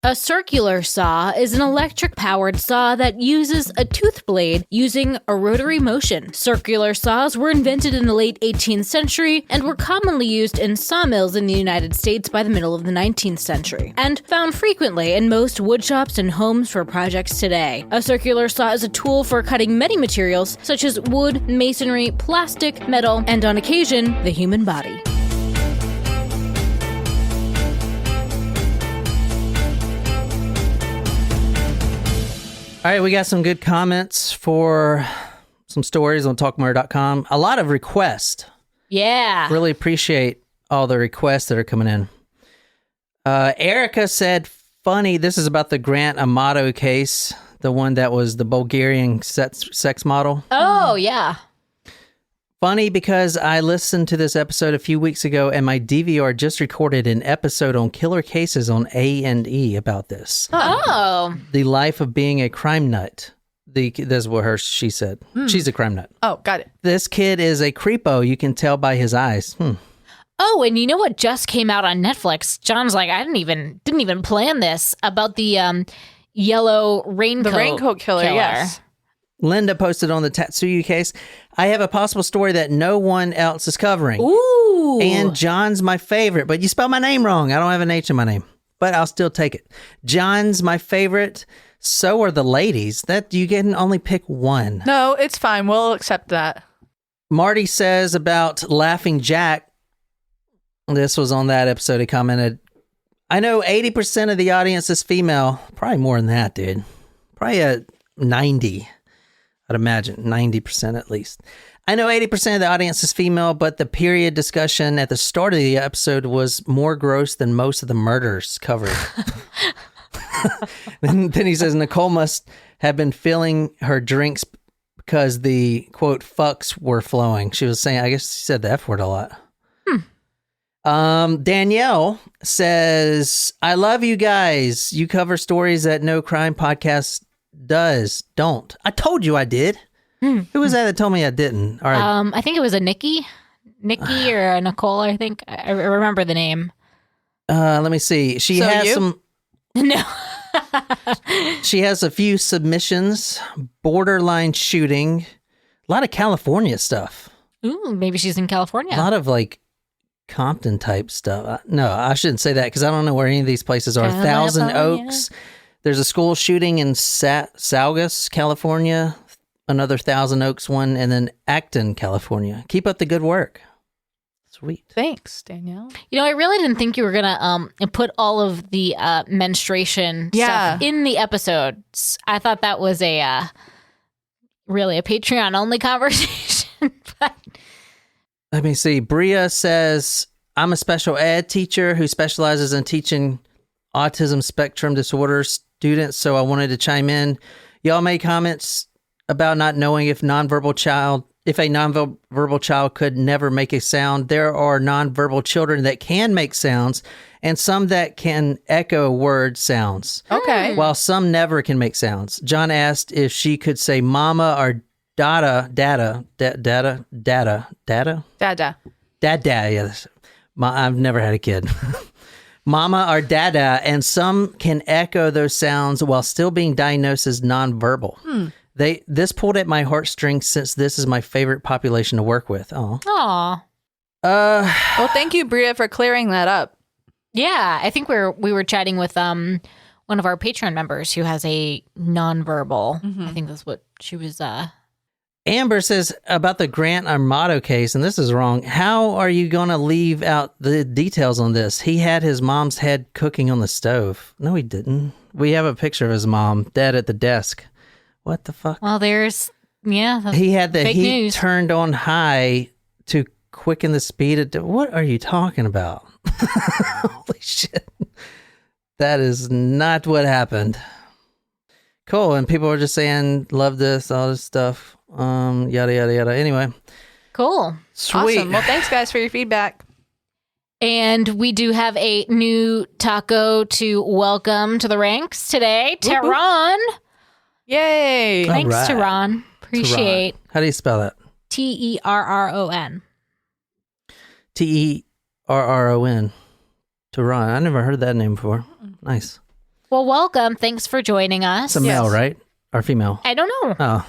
A circular saw is an electric-powered saw that uses a tooth blade using a rotary motion. Circular saws were invented in the late 18th century and were commonly used in sawmills in the United States by the middle of the 19th century, and found frequently in most woodshops and homes for projects today. A circular saw is a tool for cutting many materials, such as wood, masonry, plastic, metal, and on occasion, the human body. All right, we got some good comments for some stories on talkmurder.com. A lot of requests. Yeah. Really appreciate all the requests that are coming in. Erica said, funny, this is about the Grant Amato case, the one that was the Bulgarian sex model. Oh, yeah. Funny because I listened to this episode a few weeks ago and my DVR just recorded an episode on killer cases on A&E about this. Oh. The life of being a crime nut. This is what she said. She's a crime nut. Oh, got it. This kid is a creepo. You can tell by his eyes. Oh, and you know what just came out on Netflix? John's like, I didn't even plan this, about the yellow raincoat. The raincoat killer, yes. Linda posted on the Tatsuya case, I have a possible story that no one else is covering. Ooh. And John's my favorite, but you spelled my name wrong. I don't have an H in my name, but I'll still take it. John's my favorite. So are the ladies. That you can only pick one. No, it's fine. We'll accept that. Marty says about Laughing Jack. This was on that episode. He commented, I know 80% of the audience is female. Probably more than that, dude. Probably a 90. I'd imagine 90% at least. I know 80% of the audience is female, but the period discussion at the start of the episode was more gross than most of the murders covered. Then he says, Nicole must have been filling her drinks because the, quote, fucks were flowing. She was saying, I guess she said the F word a lot. Danielle says, I love you guys. You cover stories that No Crime Podcast don't. I told you I did. Who was that told me I didn't? All right. I think it was a Nikki or a Nicole. I think I remember the name. Let me see. She has some. No. She has a few submissions. Borderline shooting. A lot of California stuff. Ooh, maybe she's in California. A lot of like Compton type stuff. No, I shouldn't say that because I don't know where any of these places are. Thousand Oaks. There's a school shooting in Saugus, California, another Thousand Oaks one, and then Acton, California. Keep up the good work. Sweet. Thanks, Danielle. You know, I really didn't think you were gonna put all of the menstruation stuff in the episodes. I thought that was really a Patreon only conversation. But let me see. Bria says, I'm a special ed teacher who specializes in teaching autism spectrum disorder students, so I wanted to chime in. Y'all made comments about not knowing if a nonverbal child could never make a sound. There are nonverbal children that can make sounds and some that can echo word sounds. Okay. While some never can make sounds. John asked if she could say mama or dada. Dada. Yes. I've never had a kid. Mama or dada, and some can echo those sounds while still being diagnosed as nonverbal. This pulled at my heartstrings since this is my favorite population to work with. Aw. Well, thank you, Bria, for clearing that up. Yeah, I think we were chatting with one of our Patreon members who has a nonverbal. I think that's what she was. Amber says about the Grant Amato case, and this is wrong. How are you going to leave out the details on this? He had his mom's head cooking on the stove. No, he didn't. We have a picture of his mom dead at the desk. What the fuck? Well, he had the heat news turned on high to quicken the speed. What are you talking about? Holy shit. That is not what happened. Cool. And people are just saying, love this, all this stuff. Yada, yada, yada. Anyway. Cool. Sweet. Awesome. Well, thanks, guys, for your feedback. And we do have a new taco to welcome to the ranks today. Tehran. Yay. Thanks, right. Tehran. Appreciate. Tehran. How do you spell that? Terron. Terron. Tehran. I never heard that name before. Nice. Well, welcome. Thanks for joining us. It's a male, right? Or female? I don't know. Oh.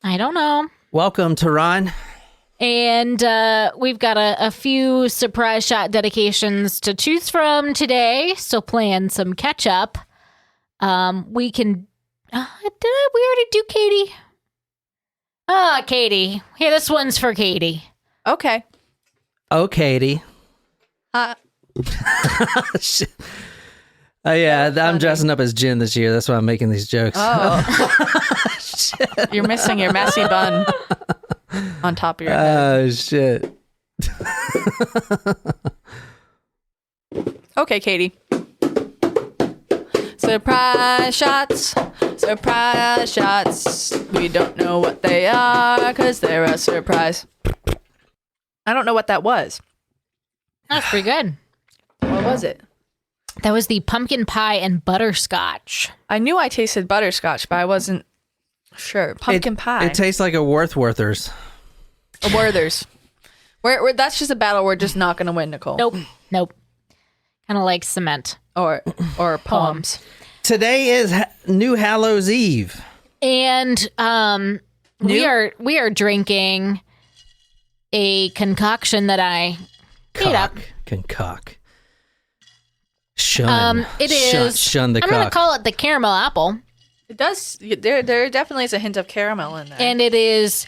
I don't know. Welcome, Tehran. And we've got a few surprise shot dedications to choose from today. So plan some catch up. We can... we already do Katie? Katie. Here, this one's for Katie. Okay. Oh, Katie. Shit. Oh, yeah, I'm dressing up as Jen this year. That's why I'm making these jokes. Oh. You're missing your messy bun on top of your head. Oh, shit. Okay, Katie. Surprise shots. Surprise shots. We don't know what they are because they're a surprise. I don't know what that was. That's pretty good. What was it? That was the pumpkin pie and butterscotch. I knew I tasted butterscotch, but I wasn't sure. Pumpkin pie. It tastes like a Worthworthers. A Werther's. That's just a battle we're just not going to win, Nicole. Nope. Kind of like cement. Or poems. Today is New Hallows Eve. And we are drinking a concoction that I made up. Concoct. Shun. It is. Shun the I'm cock. going to call it the caramel apple. It does. There definitely is a hint of caramel in there. And it is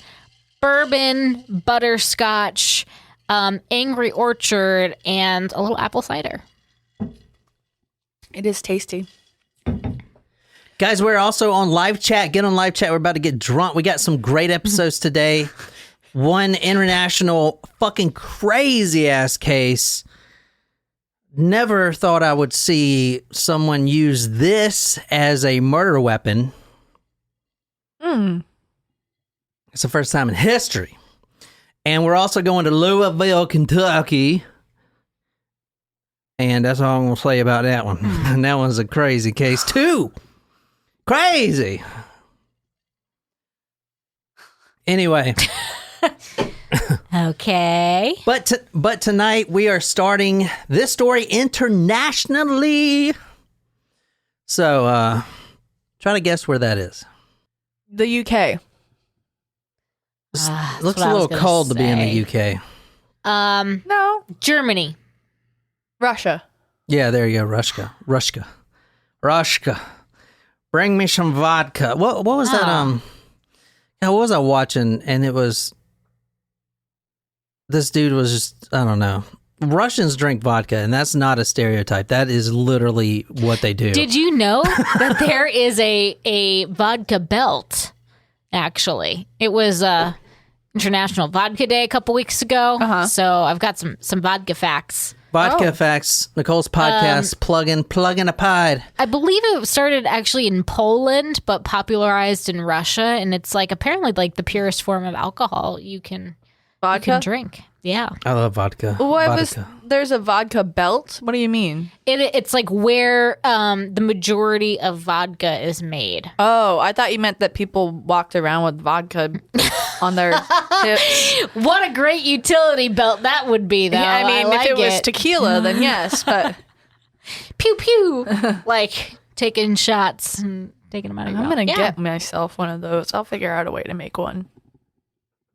bourbon, butterscotch, Angry Orchard, and a little apple cider. It is tasty. Guys, we're also on live chat. Get on live chat. We're about to get drunk. We got some great episodes today. One international fucking crazy ass case. Never thought I would see someone use this as a murder weapon. It's the first time in history. And we're also going to Louisville, Kentucky. And that's all I'm going to say about that one. And that one's a crazy case, too. Crazy. Anyway. Okay. But tonight we are starting this story internationally. So, try to guess where that is. The UK. Looks a little cold to be in the UK. No. Germany. Russia. Yeah, there you go. Rushka. Bring me some vodka. What was that? What was I watching? And it was... This dude was just, I don't know. Russians drink vodka, and that's not a stereotype. That is literally what they do. Did you know that there is a vodka belt, actually? It was International Vodka Day a couple weeks ago, so I've got some vodka facts. Vodka facts. Nicole's podcast, plugging a pod. I believe it started actually in Poland, but popularized in Russia, and it's like apparently like the purest form of alcohol you can... Vodka? You can drink. Yeah. I love vodka. There's a vodka belt? What do you mean? It's like where the majority of vodka is made. Oh, I thought you meant that people walked around with vodka on their hips. What a great utility belt that would be, though. Yeah, I mean, like if it was tequila, then yes, but... Pew, pew. Like taking shots and taking them out of your I'm mouth. going to get myself one of those. I'll figure out a way to make one.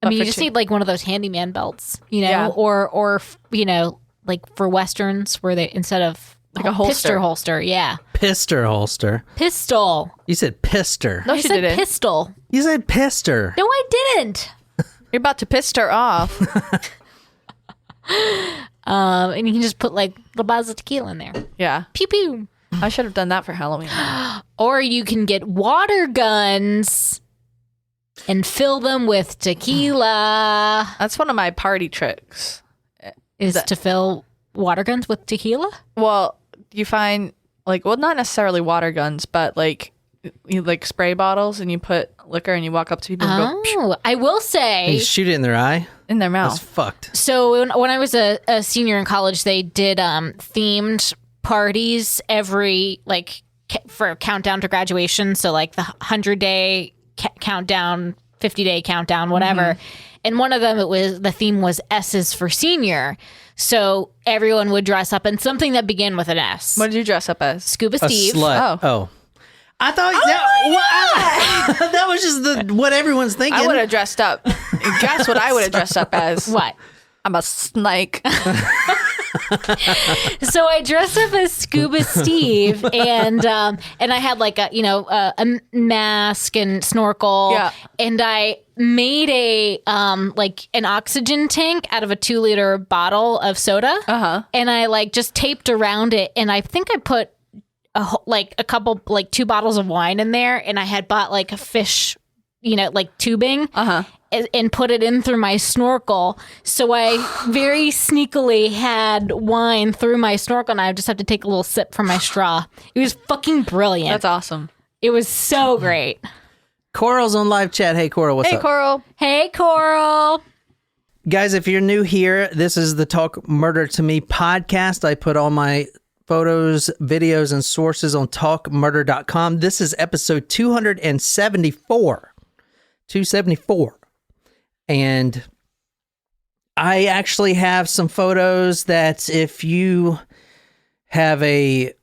I mean, you just need like one of those handyman belts, you know, Yeah. or you know, like for westerns where they instead of Like a holster. holster, yeah, Pister holster. pistol. You said pister. No, I she said didn't. pistol. You said pister. No, I didn't. You're about to piss her off. And you can just put like little bottles of tequila in there. Yeah. Pew pew. I should have done that for Halloween. Or you can get water guns and fill them with tequila. That's one of my party tricks. To fill water guns with tequila? Well, you find like, well, not necessarily water guns, but like you like spray bottles and you put liquor and you walk up to people and go Oh, I will say. You shoot it in their eye? in their That's mouth. fucked. So when I was a senior in college, they did themed parties every for countdown to graduation. So like the 100-day countdown, 50-day countdown, whatever. And one of them, the theme was S's for senior. So everyone would dress up in something that began with an S. What did you dress up as? Scuba A Steve. slut. Oh. I thought that was just what everyone's thinking. I would have dressed up. Guess what I would have dressed up as? What? I'm a snake. So I dressed up as Scuba Steve, and I had like a mask and snorkel, and I made a like an oxygen tank out of a 2-liter bottle of soda, and I like just taped around it, and I think I put a couple, like 2 bottles of wine in there, and I had bought like a fish, like tubing, and put it in through my snorkel. So I very sneakily had wine through my snorkel, and I just have to take a little sip from my straw. It was fucking brilliant. That's awesome. It was so great. Coral's on live chat. Hey, Coral, what's up? Hey, Coral. Hey, Coral. Guys, if you're new here, this is the Talk Murder to Me podcast. I put all my photos, videos, and sources on talkmurder.com. This is episode 274. 274. And I actually have some photos that if you have a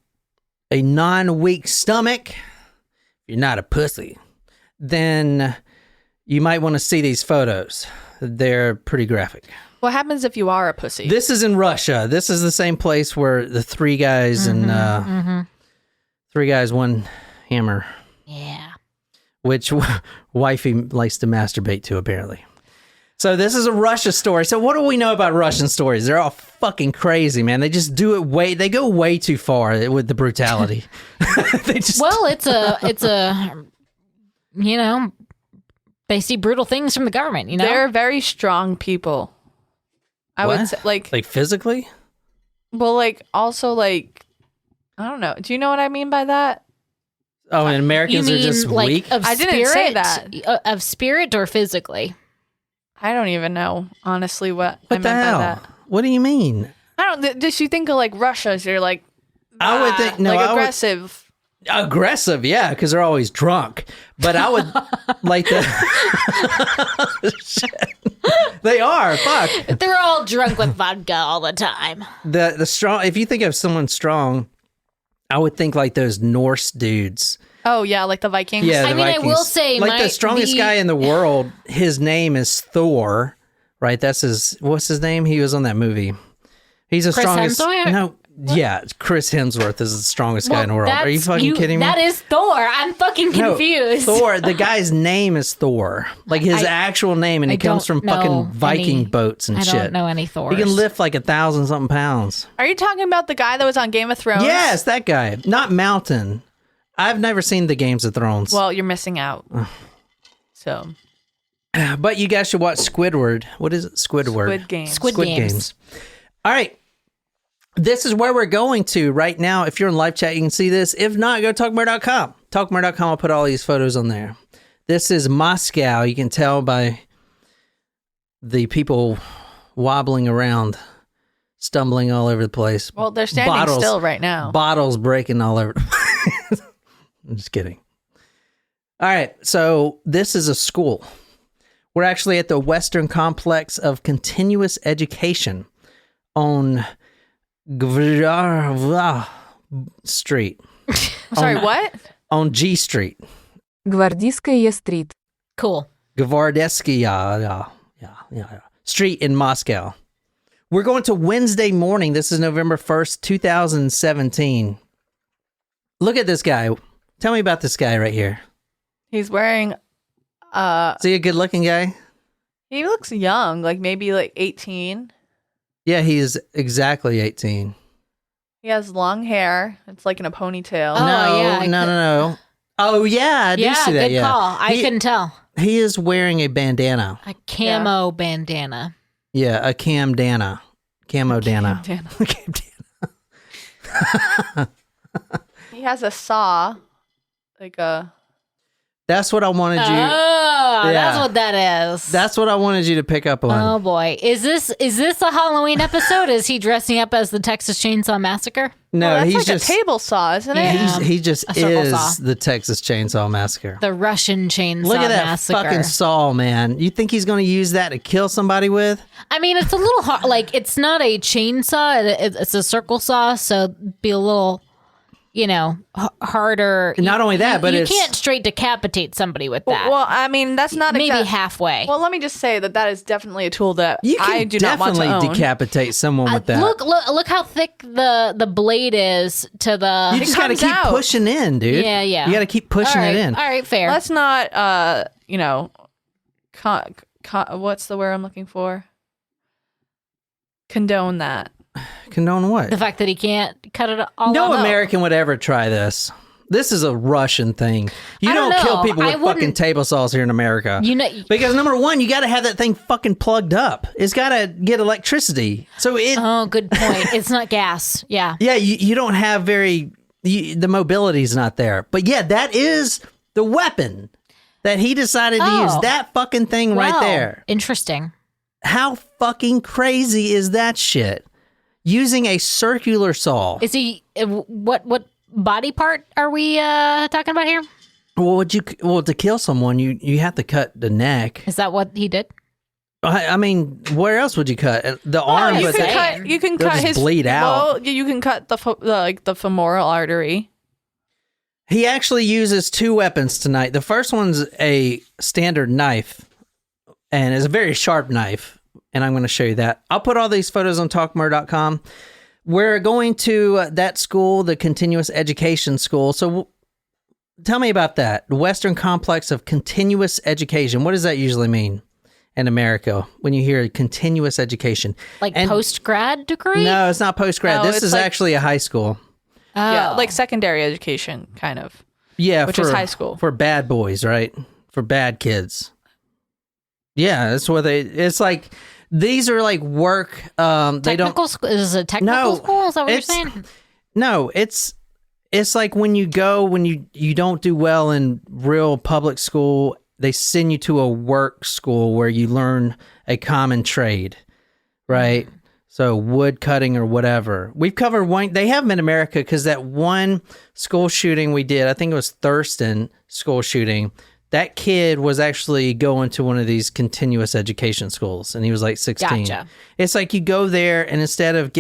non-weak stomach, you're not a pussy, then you might want to see these photos. They're pretty graphic. What happens if you are a pussy? This is in Russia. This is the same place where the 3 guys and 3 guys, 1 hammer. Yeah. Which wifey likes to masturbate to, apparently. So this is a Russia story. So what do we know about Russian stories? They're all fucking crazy, man. They just do it they go way too far with the brutality. Well, it's a they see brutal things from the government, They're very strong people. I would say, like physically? Well, like, also, like, I don't know. Do you know what I mean by that? Oh, and Americans are just like, weak? Of I didn't say that. Of spirit or physically? I don't even know, honestly, what I meant the hell? by that. What do you mean? I don't. Just you think of like Russia, so you're like, I would think aggressive. Aggressive, yeah, because they're always drunk. But I would like the. Shit. They are. Fuck. They're all drunk with vodka all the time. The strong. If you think of someone strong, I would think like those Norse dudes. Oh yeah, like the Vikings. Yeah, I will say, like the strongest guy in the world. His name is Thor, right? That's his. What's his name? He was on that movie. He's the strongest. Hemsworth? No, yeah, Chris Hemsworth is the strongest guy in the world. Are you fucking kidding me? That is Thor. I'm fucking confused. No, Thor. The guy's name is Thor, like his actual name, and he comes from fucking Viking boats and shit. I don't know any Thors. He can lift like 1,000-something pounds. Are you talking about the guy that was on Game of Thrones? Yes, that guy. Not Mountain. I've never seen the Games of Thrones. Well, you're missing out. So. But you guys should watch Squidward. What is it? Squidward. Squid Games. Squid Games. All right. This is where we're going to right now. If you're in live chat, you can see this. If not, go to talkmurder.com. Talkmurder.com, I'll put all these photos on there. This is Moscow. You can tell by the people wobbling around, stumbling all over the place. Well, they're standing still right now. Bottles breaking all over. I'm just kidding. All right. So this is a school. We're actually at the Western Complex of Continuous Education on Street. Sorry, what? On G Street. Гвардейская стрит. Cool. Gvardeskaya Street in Moscow. We're going to Wednesday morning. This is November 1st, 2017. Look at this guy. Tell me about this guy right here. He's wearing Is he a good looking guy? he looks young, like maybe like 18. Yeah, he is exactly 18. He has long hair. It's like in a ponytail. Oh, No. Oh, yeah, I do see that. Good call. I couldn't tell. He is wearing a bandana. A camo bandana. Yeah, a camdana. Camo dana. He has a saw, like a. That's what I wanted you. Oh, That's what that is. That's what I wanted you to pick up on. Oh boy, is this a Halloween episode? Is he dressing up as the Texas Chainsaw Massacre? No, that's he's like just a table saw, isn't it? Yeah. he just A circle is saw. the Texas Chainsaw Massacre. The Russian Chainsaw Look at that Massacre. fucking saw, man. You think he's going to use that to kill somebody with? I mean, it's a little hard. Like, it's not a chainsaw; it's a circle saw, so it'd be a little, harder. Not only that, but you it's can't straight decapitate somebody with that. Well, I mean, that's not maybe exact- halfway. Well, let me just say that is definitely a tool that you can I do not want to definitely own. decapitate someone with that. Look how thick the blade is to the. you just got to comes keep out. pushing in, dude. Yeah. You got to keep pushing All right, it in. All right, fair. Let's not, what's the word I'm looking for? Condone that. Condone what? The fact that he can't cut it all No off. American would ever try this. This is a Russian thing. You I don't don't kill know. people I with fucking wouldn't- table saws here in America. Because number one, you got to have that thing fucking plugged up. It's got to get electricity. So Oh, good point. It's not gas. Yeah. yeah, you don't have the mobility's not there. But yeah, that is the weapon that he decided to use. Oh. That fucking thing right Wow. there. Interesting. How fucking crazy is that shit? Using a circular saw. Is he what body part are we talking about here? Well, to kill someone, you have to cut the neck. Is that what he did? I mean, where else would you cut the arm? you but can that- cut. You can they'll cut just his bleed out. Well, you can cut the femoral artery. He actually uses two weapons tonight. The first one's a standard knife, and it's a very sharp knife. And I'm going to show you that. I'll put all these photos on talkmurder.com. We're going to that school, the continuous education school. So tell me about that. The Western Complex of Continuous Education. What does that usually mean in America when you hear continuous education? Like And- post-grad degree? No, it's not post-grad. No, This it's is like- actually a high school. Oh. Yeah, like secondary education, kind of. Yeah, Which is high school. For bad boys, right? For bad kids. Yeah, that's what it's like. These are like work. They don't. Technical school? Is it a technical No, school? Is that what you're it's- saying? No, it's like when you don't do well in real public school, they send you to a work school where you learn a common trade, right? So wood cutting or whatever. We've covered one. They have them in America because that one school shooting we did, I think it was Thurston school shooting. That kid was actually going to one of these continuous education schools, and he was like 16. Gotcha. It's like you go there, and instead of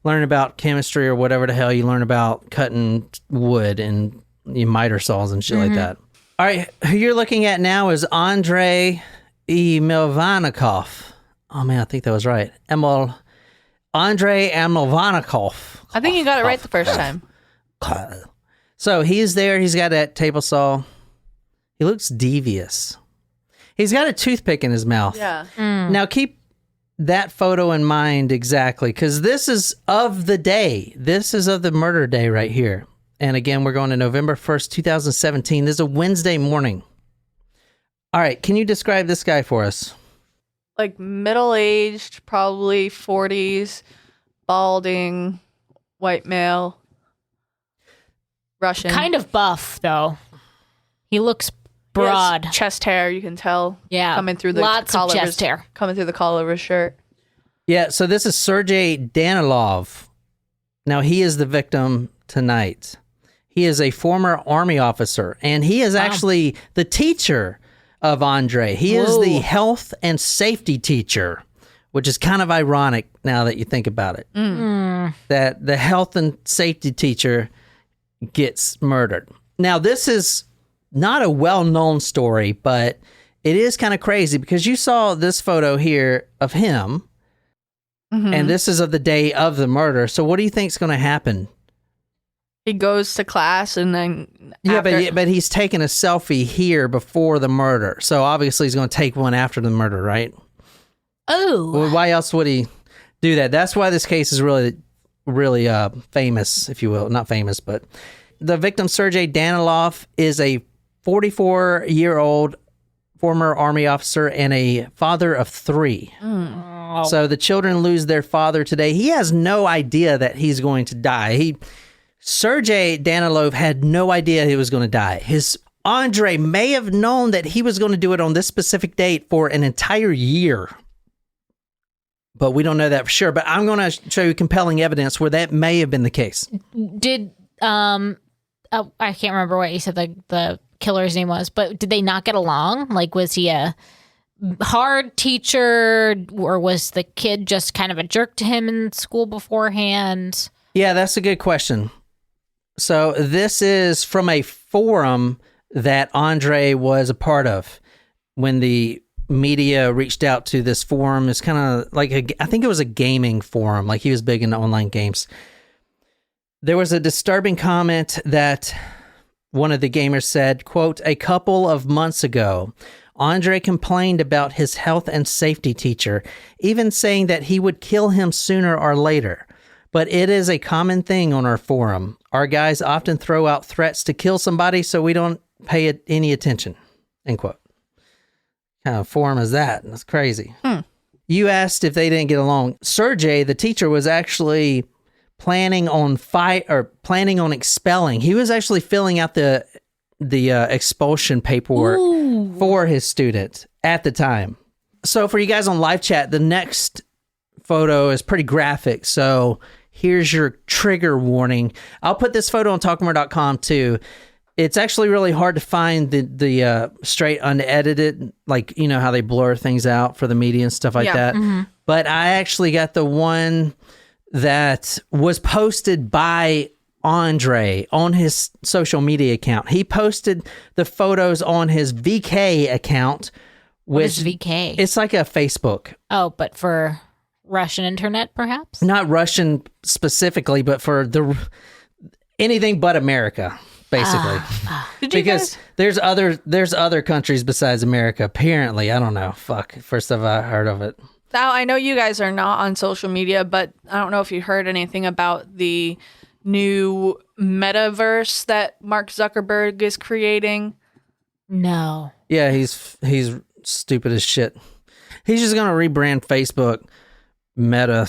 learn about chemistry or whatever the hell, you learn about cutting wood and miter saws and shit like that. All right, who you're looking at now is Andrey Emelyannikov. Oh man, I think that was right. Andrey Emelyannikov. I think you got it right the first time. So he's there. He's got that table saw. He looks devious. He's got a toothpick in his mouth. Yeah. Now keep that photo in mind exactly, because this is of the day. This is of the murder day right here. And again, we're going to November 1st, 2017. This is a Wednesday morning. All right, can you describe this guy for us? Like middle-aged, probably 40s, balding, white male, Russian. Kind of buff, though. He looks He has broad. chest hair, you can tell. Yeah. Coming through the Lots collar of of chest his, hair. Coming through the collar of his shirt. Yeah, so this is Sergei Danilov. Now, he is the victim tonight. He is a former Army officer, and he is actually the teacher of Andrei. He is Whoa. the health and safety teacher, which is kind of ironic now that you think about it. That the health and safety teacher gets murdered. Now, this is not a well-known story, but it is kind of crazy because you saw this photo here of him, and this is of the day of the murder. So what do you think is going to happen? He goes to class and then Yeah, after, but he's taking a selfie here before the murder. So obviously he's going to take one after the murder, right? Oh. Well, why else would he do that? That's why this case is really, really famous, if you will. Not famous, but the victim, Sergei Danilov, is a 44-year-old former Army officer and a father of 3. So the children lose their father today. He has no idea that he's going to die. Sergei Danilov had no idea he was going to die. His Andrey may have known that he was going to do it on this specific date for an entire year. But we don't know that for sure. But I'm going to show you compelling evidence where that may have been the case. Did I can't remember what you said the killer's name was, but did they not get along? Like, was he a hard teacher, or was the kid just kind of a jerk to him in school beforehand? Yeah, that's a good question. So this is from a forum that Andrey was a part of when the media reached out to this forum. It's kind of like, I think it was a gaming forum, like he was big into online games. There was a disturbing comment that one of the gamers said, quote, "A couple of months ago, Andrey complained about his health and safety teacher, even saying that he would kill him sooner or later. But it is a common thing on our forum. Our guys often throw out threats to kill somebody, so we don't pay it any attention." End quote. What kind of forum is that? That's crazy. You asked if they didn't get along. Sergey, the teacher, was actually planning on expelling. He was actually filling out the expulsion paperwork for his student at the time. So for you guys on live chat, the next photo is pretty graphic. So here's your trigger warning. I'll put this photo on talkmore.com too. It's actually really hard to find the straight unedited, like, you know how they blur things out for the media and stuff like that. Mm-hmm. But I actually got the one that was posted by Andrey on his social media account. He posted the photos on his VK account. What is VK? It's like a Facebook. Oh, but for Russian internet, perhaps? Not Russian specifically, but for anything but America, basically. Because there's other countries besides America, apparently. I don't know. Fuck. First time I heard of it. Now, I know you guys are not on social media, but I don't know if you heard anything about the new metaverse that Mark Zuckerberg is creating. No. Yeah, he's stupid as shit. He's just gonna rebrand Facebook Meta.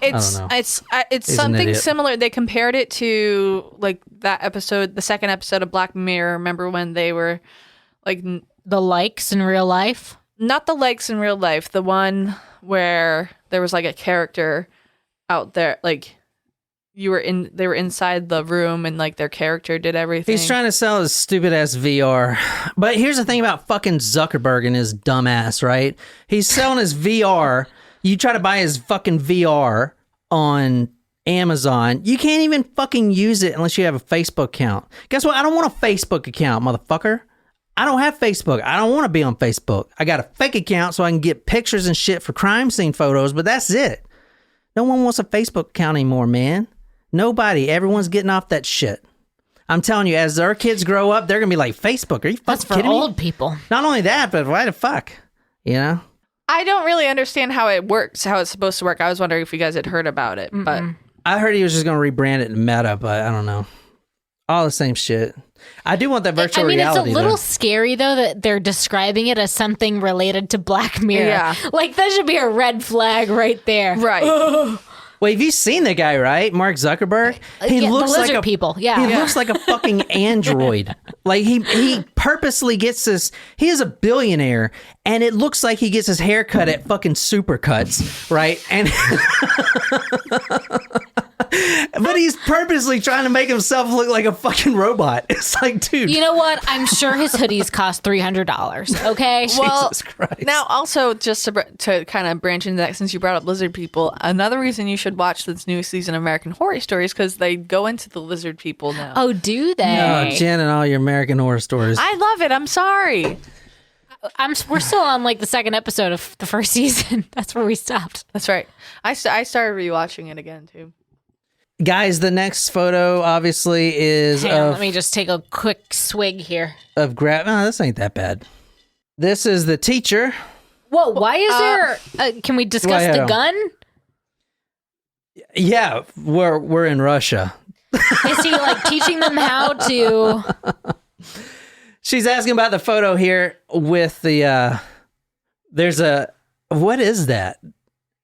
I don't know. It's something similar. They compared it to like that episode, the second episode of Black Mirror. Remember when they were like the likes in real life? Not the likes in real life. The one where there was like a character out there, like they were inside the room and like their character did everything. He's trying to sell his stupid ass VR. But here's the thing about fucking Zuckerberg and his dumb ass, right? He's selling his VR. You try to buy his fucking VR on Amazon. You can't even fucking use it unless you have a Facebook account. Guess what? I don't want a Facebook account, motherfucker. I don't have Facebook. I don't want to be on Facebook. I got a fake account so I can get pictures and shit for crime scene photos, but that's it. No one wants a Facebook account anymore, man. Nobody. Everyone's getting off that shit. I'm telling you, as our kids grow up, they're going to be like, Facebook, are you fucking kidding me? That's for old people. Not only that, but why the fuck? You know? I don't really understand how it works, how it's supposed to work. I was wondering if you guys had heard about it, but I heard he was just going to rebrand it to Meta, but I don't know. All the same shit. I do want that virtual reality. It's a little scary, though, that they're describing it as something related to Black Mirror. Yeah. Like, that should be a red flag right there. Right. Well, have you seen the guy, right? Mark Zuckerberg? He looks the lizard like a people. Yeah. He looks like a fucking android. Like he purposely gets this. He is a billionaire, and it looks like he gets his hair cut at fucking Supercuts, right? And but he's purposely trying to make himself look like a fucking robot. It's like, dude. You know what? I'm sure his hoodies cost $300. Okay. Well, Jesus Christ. now also just to kind of branch into that, since you brought up lizard people, another reason you should watch this new season of American Horror Stories because they go into the lizard people now. Oh, do they? No, Jen and all your American Horror Stories. I love it. I'm sorry. We're still on like the second episode of the first season. That's where we stopped. That's right. I started rewatching it again too. Guys, the next photo obviously is Hang on, let me just take a quick swig here. Oh, this ain't that bad. This is the teacher. Whoa, why is there... can we discuss the gun? Yeah, we're in Russia. Is he like teaching them how to... She's asking about the photo here with the... there's a... What is that?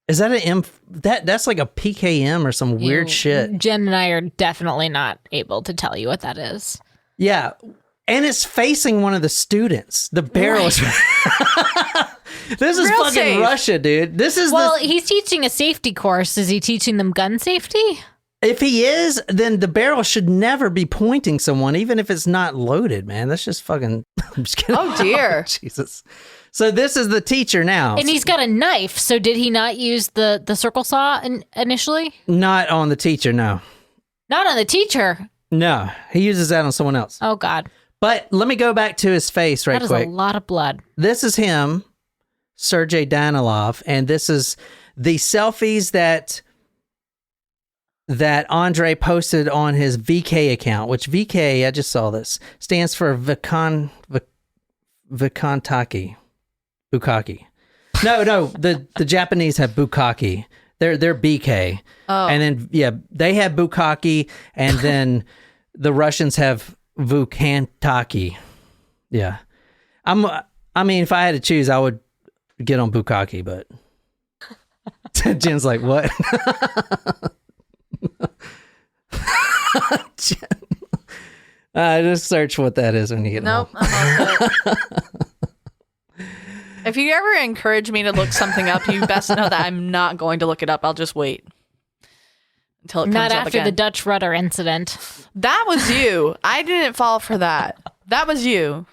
Is that that's like a PKM or some weird shit? Jen and I are definitely not able to tell you what that is. Yeah. And it's facing one of the students. The barrel is... This is Real fucking safe. Russia, dude. This is He's teaching a safety course. Is he teaching them gun safety? If he is, then the barrel should never be pointing someone, even if it's not loaded, man. That's just fucking... I'm just kidding. Oh, dear. Jesus. So this is the teacher now. And he's got a knife. So did he not use the circle saw initially? Not on the teacher, no. Not on the teacher. No, he uses that on someone else. Oh, God. But let me go back to his face right That is quick. a lot of blood. This is him, Sergei Danilov, and this is the selfies that Andrey posted on his VK account, which VK, I just saw this, stands for Vikantaki. Bukkake. No, the Japanese have Bukkake. They're BK. Oh. And then, yeah, they have Bukkake, and then the Russians have Vukantaki. Yeah. I mean, if I had to choose, I would get on Bukkake, but Jen's like, what? Just search what that is when you get Nope. home. I'm all good. If you ever encourage me to look something up, you best know that I'm not going to look it up. I'll just wait until it comes Not up after again. the Dutch rudder incident. That was you. I didn't fall for that. That was you.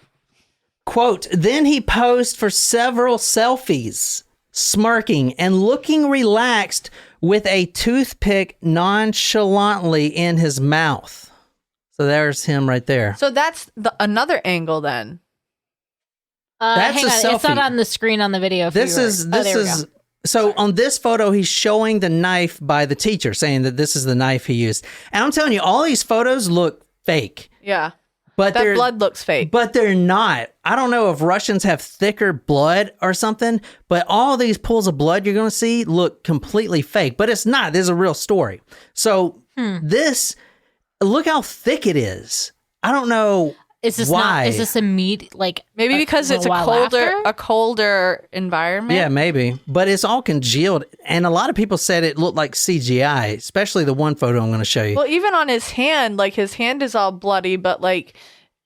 Quote, then he posed for several selfies, smirking and looking relaxed with a toothpick nonchalantly in his mouth. So there's him right there. So that's another angle then. That's hang a on. It's selfie. not on the screen on the video. This is so on this photo he's showing the knife by the teacher, saying that this is the knife he used. And I'm telling you, all these photos look fake. Yeah. But That blood looks fake. But they're not. I don't know if Russians have thicker blood or something, but all these pools of blood you're going to see look completely fake. But it's not. This is a real story. So this, look how thick it is. I don't know Is this why. not? Is this a meat like? Maybe because it's a colder environment. Yeah, maybe. But it's all congealed. And a lot of people said it looked like CGI, especially the one photo I'm going to show you. Well, even on his hand, like his hand is all bloody, but like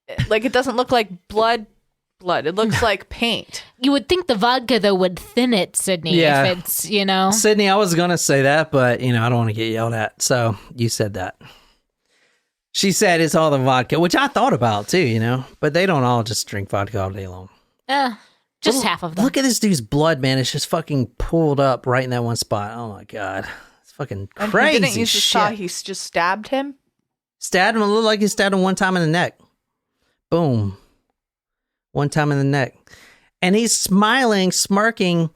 it doesn't look like blood. It looks like paint. You would think the vodka though would thin it, Sydney. Yeah. If it's Sydney, I was going to say that, but I don't want to get yelled at. So you said that. She said it's all the vodka, which I thought about too, but they don't all just drink vodka all day long. just half of them. Look at this dude's blood, man. It's just fucking pulled up right in that one spot. Oh my God. It's fucking And crazy. he didn't use the saw. shit. He just stabbed him. Stabbed him. It looked like he stabbed him one time in the neck. Boom. One time in the neck. And he's smiling, smirking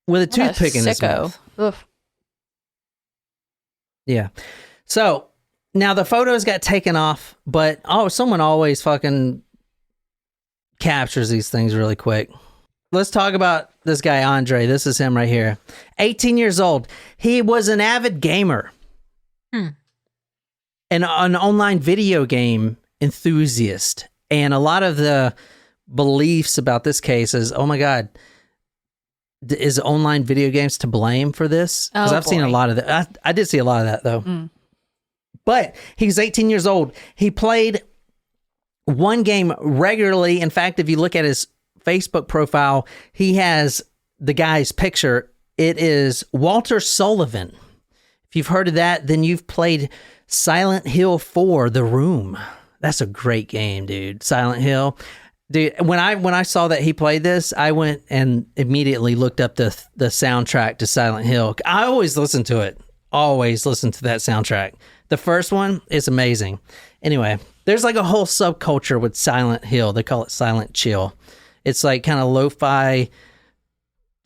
with a What a toothpick in his sicko. mouth. Ugh. Yeah. So now the photos got taken off, but someone always fucking captures these things really quick. Let's talk about this guy, Andrey. This is him right here. 18 years old. He was an avid gamer. And an online video game enthusiast. And a lot of the beliefs about this case is, oh my God, is online video games to blame for this? Because Oh, I've seen a boy. lot of that. I did see a lot of that, though. But he's 18 years old. He played one game regularly. In fact, if you look at his Facebook profile, he has the guy's picture. It is Walter Sullivan. If you've heard of that, then you've played Silent Hill 4, The Room. That's a great game, dude. Silent Hill. Dude, when I saw that he played this, I went and immediately looked up the soundtrack to Silent Hill. I always listen to it. Always listen to that soundtrack. The first one is amazing. Anyway, there's like a whole subculture with Silent Hill. They call it Silent Chill. It's like kind of lo-fi,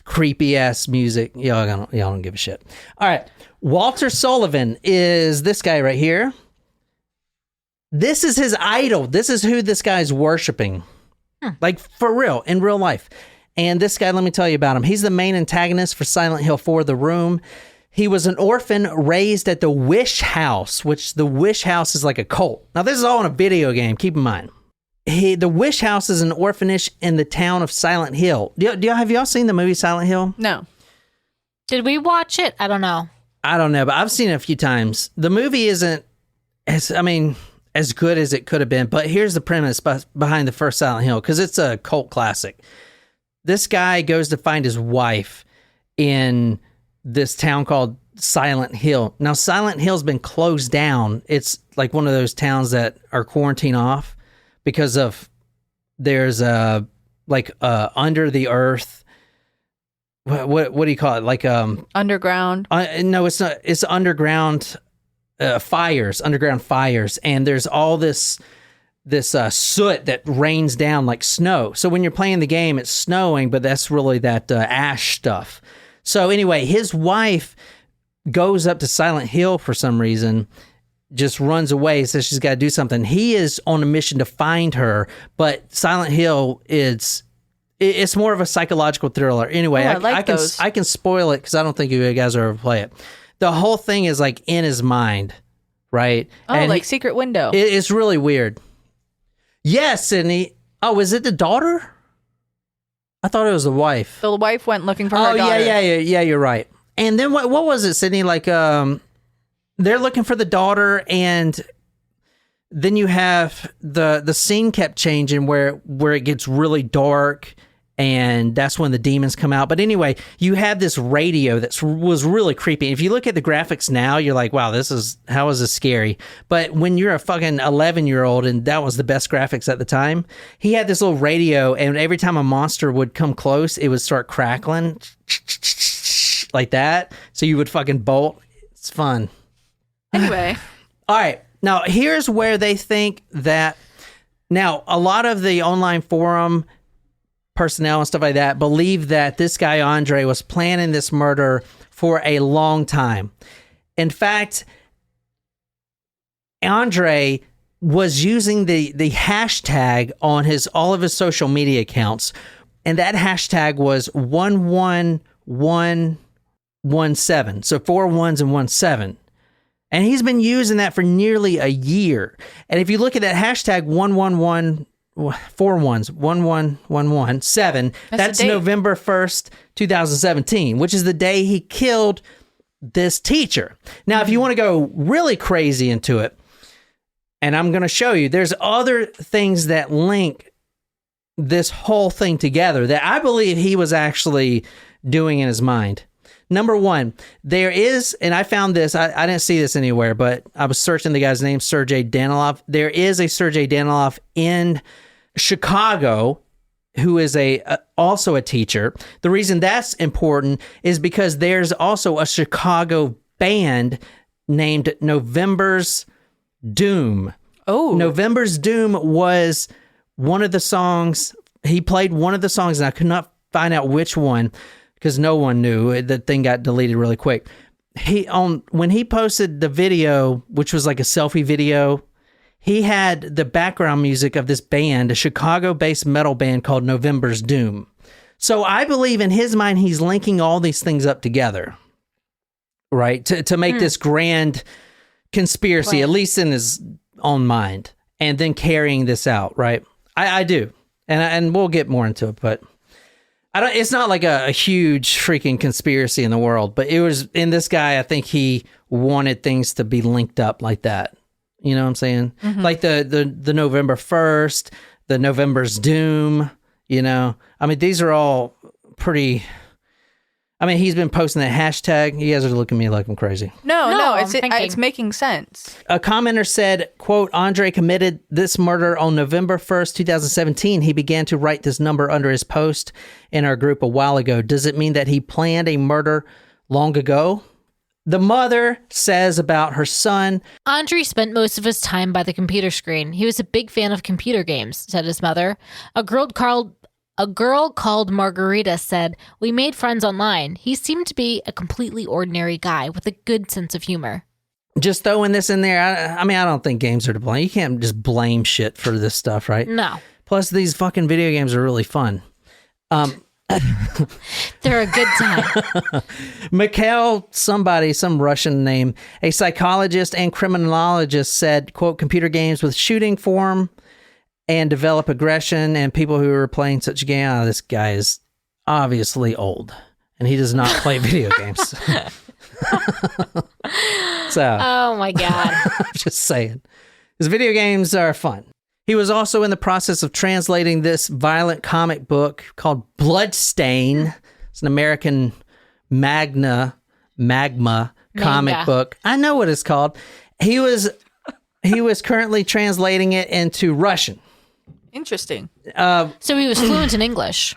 creepy ass music. Y'all don't give a shit. All right. Walter Sullivan is this guy right here. This is his idol. This is who this guy's worshiping. Like for real, in real life. And this guy, let me tell you about him. He's the main antagonist for Silent Hill 4, The Room. He was an orphan raised at the Wish House, which the Wish House is like a cult. Now, this is all in a video game. Keep in mind. The Wish House is an orphanage in the town of Silent Hill. Have y'all seen the movie Silent Hill? No. Did we watch it? I don't know. I don't know, but I've seen it a few times. The movie isn't, as as good as it could have been. But here's the premise behind the first Silent Hill, because it's a cult classic. This guy goes to find his wife in this town called Silent Hill. Now, Silent Hill's been closed down. It's like one of those towns that are quarantined off because of there's a under the earth. What do you call it? Like underground. No, it's not. It's underground fires, and there's all this soot that rains down like snow. So when you're playing the game, it's snowing, but that's really that ash stuff. So anyway, his wife goes up to Silent Hill for some reason, just runs away, says she's got to do something. He is on a mission to find her, but Silent Hill it's more of a psychological thriller. Anyway, I can spoil it because I don't think you guys will ever play it. The whole thing is like in his mind, right? Oh, and like Secret Window. It's really weird. Yes, Sydney. Oh, is it the daughter? I thought it was the wife. The wife went looking for her daughter. Oh, yeah, you're right. And then what was it, Sydney? Like, they're looking for the daughter, and then you have the scene kept changing where it gets really dark, and that's when the demons come out. But anyway, you have this radio that was really creepy. If you look at the graphics now, you're like, wow, how is this scary? But when you're a fucking 11-year-old, and that was the best graphics at the time, he had this little radio, and every time a monster would come close, it would start crackling like that. So you would fucking bolt. It's fun. Anyway. All right. Now, here's where they think that... Now, a lot of the online forum personnel and stuff like that believe that this guy, Andrey, was planning this murder for a long time. In fact, Andrey was using the hashtag on all of his social media accounts, and that hashtag was 11117. So 4 ones and 1 7. And he's been using that for nearly a year. And if you look at that hashtag 111 4 ones 11117, that's November 1st, 2017, which is the day he killed this teacher. Now, if you want to go really crazy into it, and I'm going to show you, there's other things that link this whole thing together that I believe he was actually doing in his mind. Number one, there is, and I found this, I didn't see this anywhere, but I was searching the guy's name, Sergei Danilov. There is a Sergei Danilov in Chicago who is also a teacher. The reason that's important is because there's also a Chicago band named November's Doom. Oh. November's Doom was one of the songs, he played one of the songs, and I could not find out which one because no one knew. The thing got deleted really quick. When he posted the video, which was like a selfie video, he had the background music of this band, a Chicago-based metal band called November's Doom. So I believe in his mind, he's linking all these things up together, right? To make this grand conspiracy, at least in his own mind, and then carrying this out, right? I do. And we'll get more into it, but it's not like a huge freaking conspiracy in the world, but it was in this guy. I think he wanted things to be linked up like that. You know what I'm saying? Mm-hmm. Like the November 1st, the November's Doom, you know? I mean, these are all pretty... I mean, he's been posting that hashtag. You guys are looking at me like I'm crazy. No, it's making sense. A commenter said, quote, Andrey committed this murder on November 1st, 2017. He began to write this number under his post in our group a while ago. Does it mean that he planned a murder long ago? The mother says about her son, Andrey spent most of his time by the computer screen. He was a big fan of computer games, said his mother. A girl called Margarita said, we made friends online. He seemed to be a completely ordinary guy with a good sense of humor. Just throwing this in there. I mean, I don't think games are to blame. You can't just blame shit for this stuff, right? No. Plus, these fucking video games are really fun. They're a good time. Mikhail, some Russian name, a psychologist and criminologist said, quote, computer games with shooting form and develop aggression, and people who are playing such a game, this guy is obviously old, and he does not play video games. So, oh my God. I'm just saying. His video games are fun. He was also in the process of translating this violent comic book called Bloodstain. It's an American magma comic book. I know what it's called. He was currently translating it into Russian. Interesting. So he was fluent in English.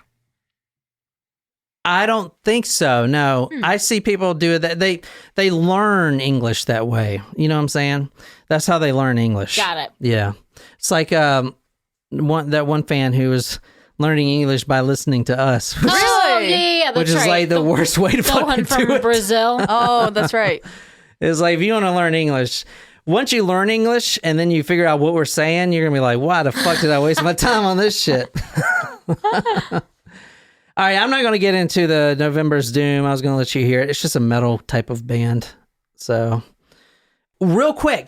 I don't think so. No, I see people do that. They learn English that way. You know what I'm saying? That's how they learn English. Got it. Yeah, it's like one fan who was learning English by listening to us, Oh, yeah, that's which is right. like the worst way to the one fucking from do it. Brazil. Oh, that's right. It's like if you want to learn English. Once you learn English and then you figure out what we're saying, you're gonna be like, "Why the fuck did I waste my time on this shit?" All right, I'm not going to get into the November's Doom. I was going to let you hear it. It's just a metal type of band. So, real quick,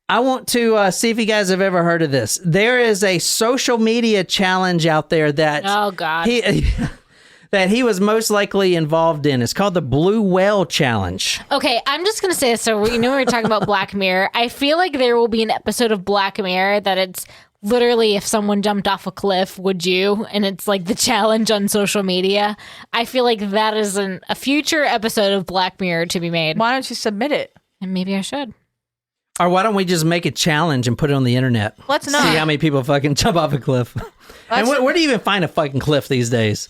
I want to see if you guys have ever heard of this. There is a social media challenge out there that Oh, God. he was most likely involved in. It's called the Blue Whale Challenge. Okay, I'm just going to say this. So, we were talking about Black Mirror. I feel like there will be an episode of Black Mirror that it's literally if someone jumped off a cliff, would you? And it's like the challenge on social media. I feel like that is a future episode of Black Mirror to be made. Why don't you submit it? And maybe I should. Or why don't we just make a challenge and put it on the internet? Let's not. See how many people fucking jump off a cliff. And where do you even find a fucking cliff these days?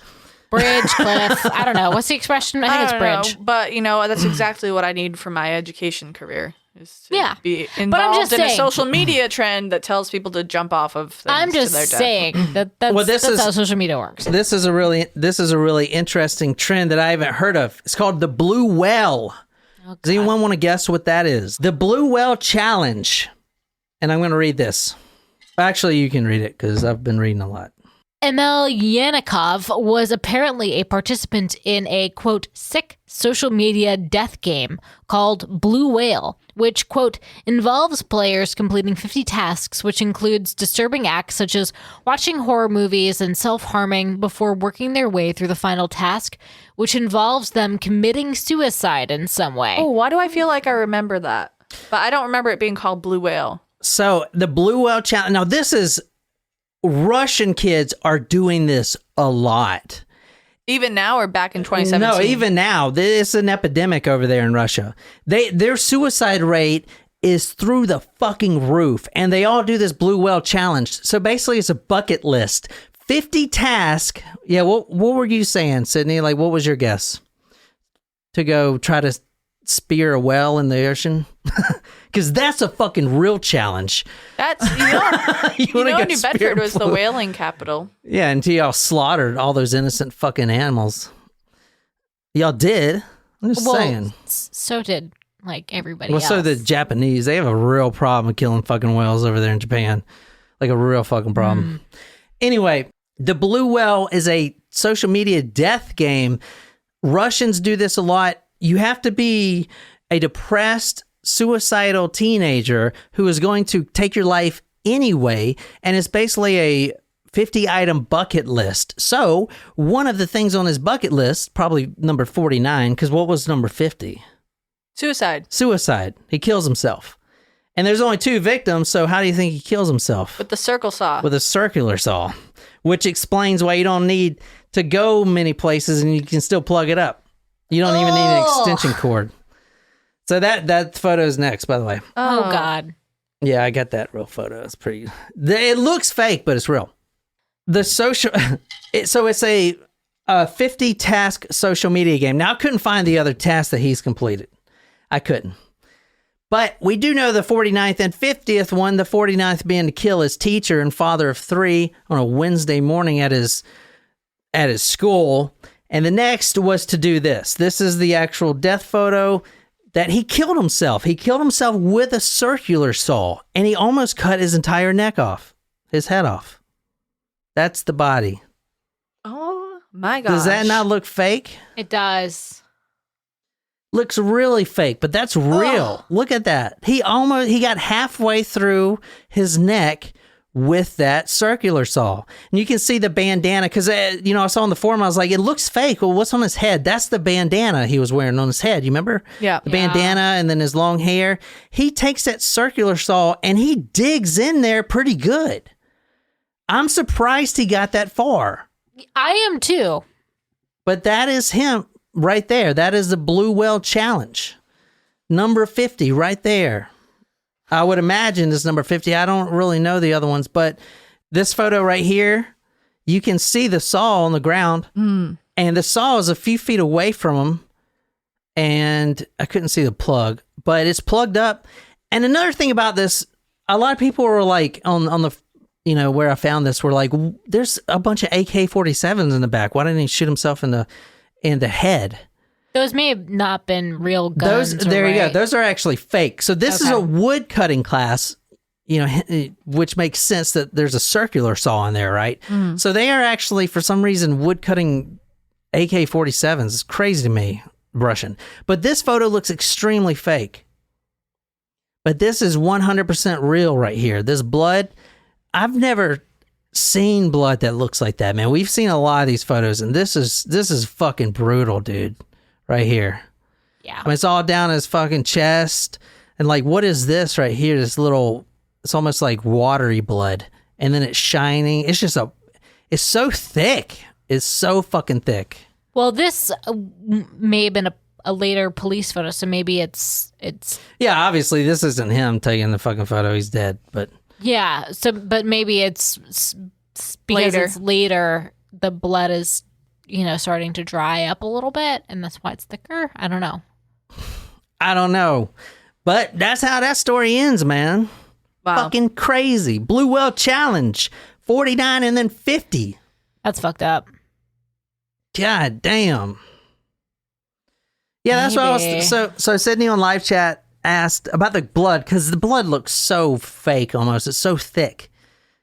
Bridge, cliff. I don't know. What's the expression? I think it's bridge. Know, but, that's exactly what I need for my education career. Is to be I'm involved just in a saying. social media trend that tells people to jump off of things I'm just to their death. saying that's how social media works. This is a really interesting trend that I haven't heard of. It's called the Blue Whale. Oh, Does anyone want to guess what that is? The Blue Whale Challenge. And I'm going to read this. Actually, you can read it because I've been reading a lot. Emelyannikov was apparently a participant in a, quote, sick social media death game called Blue Whale, which, quote, involves players completing 50 tasks, which includes disturbing acts such as watching horror movies and self-harming before working their way through the final task, which involves them committing suicide in some way. Oh, why do I feel like I remember that? But I don't remember it being called Blue Whale. So the Blue Whale Challenge. Now, this is Russian kids are doing this a lot. Even now or back in 2017? No, even now. It's an epidemic over there in Russia. Their suicide rate is through the fucking roof, and they all do this Blue Whale Challenge. So basically, it's a bucket list. 50 tasks. Yeah, what were you saying, Sydney? Like, what was your guess? To go try to spear a whale in the ocean? Because that's a fucking real challenge. That's, You wanna go New spear Bedford was the blue- whaling capital. Yeah, until y'all slaughtered all those innocent fucking animals. Y'all did. I'm just saying. So did, like, everybody Well, else. so the Japanese, they have a real problem with killing fucking whales over there in Japan. Like a real fucking problem. Anyway, the Blue Whale is a social media death game. Russians do this a lot. You have to be a depressed, suicidal teenager who is going to take your life anyway, and it's basically a 50-item bucket list. So, one of the things on his bucket list, probably number 49, because what was number 50? Suicide. Suicide. He kills himself. And there's only 2 victims, so how do you think he kills himself? With the circle saw. With a circular saw, which explains why you don't need to go many places and you can still plug it up. You don't even need an extension cord. So that photo's next, by the way. Oh, God. Yeah, I got that real photo. It's pretty. It looks fake, but it's real. The social. So it's a 50 task social media game. Now I couldn't find the other tasks that he's completed. I couldn't. But we do know the 49th and 50th one. The 49th being to kill his teacher and father of 3 on a Wednesday morning at his school. And the next was to do this. This is the actual death photo. That he killed himself. He killed himself with a circular saw, and he almost cut his entire neck off, his head off. That's the body. Oh, my gosh. Does that not look fake? It does. Looks really fake, but that's real. Look at that. He got halfway through his neck with that circular saw. And you can see the bandana because, I saw on the forum, I was like, it looks fake. Well, what's on his head? That's the bandana he was wearing on his head. You remember? Yeah. The bandana and then his long hair. He takes that circular saw and he digs in there pretty good. I'm surprised he got that far. I am too. But that is him right there. That is the Blue Whale Challenge. Number 50 right there. I would imagine this number 50. I don't really know the other ones, but this photo right here, you can see the saw on the ground, and the saw is a few feet away from him, and I couldn't see the plug, but it's plugged up. And another thing about this, a lot of people were like, on the, where I found this, were like, there's a bunch of AK-47s in the back. Why didn't he shoot himself in the head? Those may have not been real guns. There you go. Those are actually fake. So this is a wood cutting class, which makes sense that there's a circular saw in there, right? So they are actually, for some reason, wood cutting AK-47s. It's crazy to me, Russian. But this photo looks extremely fake. But this is 100% real right here. This blood, I've never seen blood that looks like that, man. We've seen a lot of these photos, and this is fucking brutal, dude. Right here. Yeah. I mean, it's all down his fucking chest. And like, what is this right here? This little, it's almost like watery blood. And then it's shining. It's just it's so thick. It's so fucking thick. Well, this may have been a later police photo, so maybe it's. Yeah, obviously this isn't him taking the fucking photo. He's dead, but. Yeah, but maybe it's because it's later, the blood is, starting to dry up a little bit, and that's why it's thicker. I don't know. But that's how that story ends, man. Wow. Fucking crazy. Blue Whale Challenge, 49 and then 50. That's fucked up. God damn. Yeah, that's what I was. So Sydney on live chat asked about the blood, because the blood looks so fake almost. It's so thick.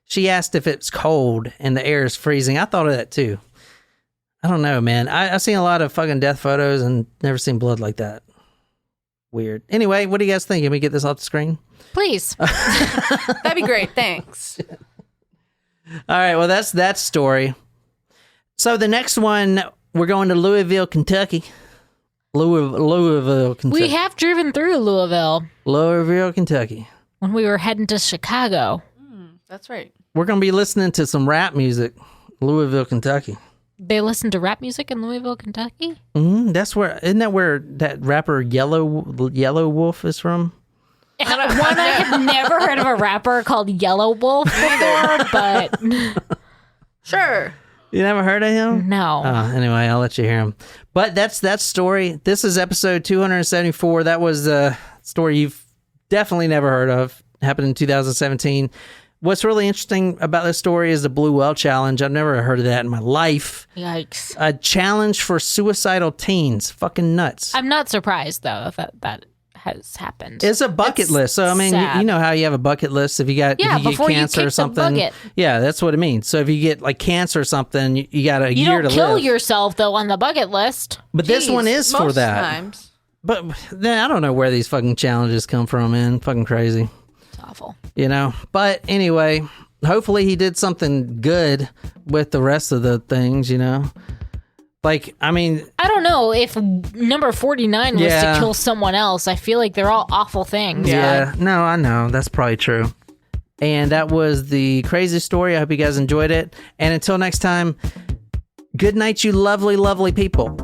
She asked if it's cold and the air is freezing. I thought of that too. I don't know, man. I've seen a lot of fucking death photos and never seen blood like that. Weird. Anyway, what do you guys think? Can we get this off the screen? Please. That'd be great. Thanks. All right. Well, that's that story. So the next one, we're going to Louisville, Kentucky. Louisville, Kentucky. We have driven through Louisville, Kentucky. when we were heading to Chicago. That's right. We're going to be listening to some rap music. Louisville, Kentucky. They listen to rap music in Louisville, Kentucky? Isn't that where that rapper Yellow Wolf is from? I have never heard of a rapper called Yellow Wolf before, but Sure. You never heard of him? no. Anyway, I'll let you hear him. But that's that story. This is episode 274. That was a story you've definitely never heard of. Happened in 2017. What's really interesting about this story is the Blue Whale Challenge. I've never heard of that in my life. Yikes. A challenge for suicidal teens. Fucking nuts. I'm not surprised, though, that has happened. It's a bucket list. So, I mean, you know how you have a bucket list if you get cancer or something. Yeah, that's what it means. So if you get like cancer or something, you got a year to live. You don't kill yourself, though, on the bucket list. But this one is for that. Times. But then I don't know where these fucking challenges come from, man. Fucking crazy. It's awful. You know? But anyway, hopefully he did something good with the rest of the things, you know? Like, I mean... I don't know if number 49 was to kill someone else. I feel like they're all awful things. Yeah. No, I know. That's probably true. And that was the crazy story. I hope you guys enjoyed it. And until next time, good night, you lovely, lovely people.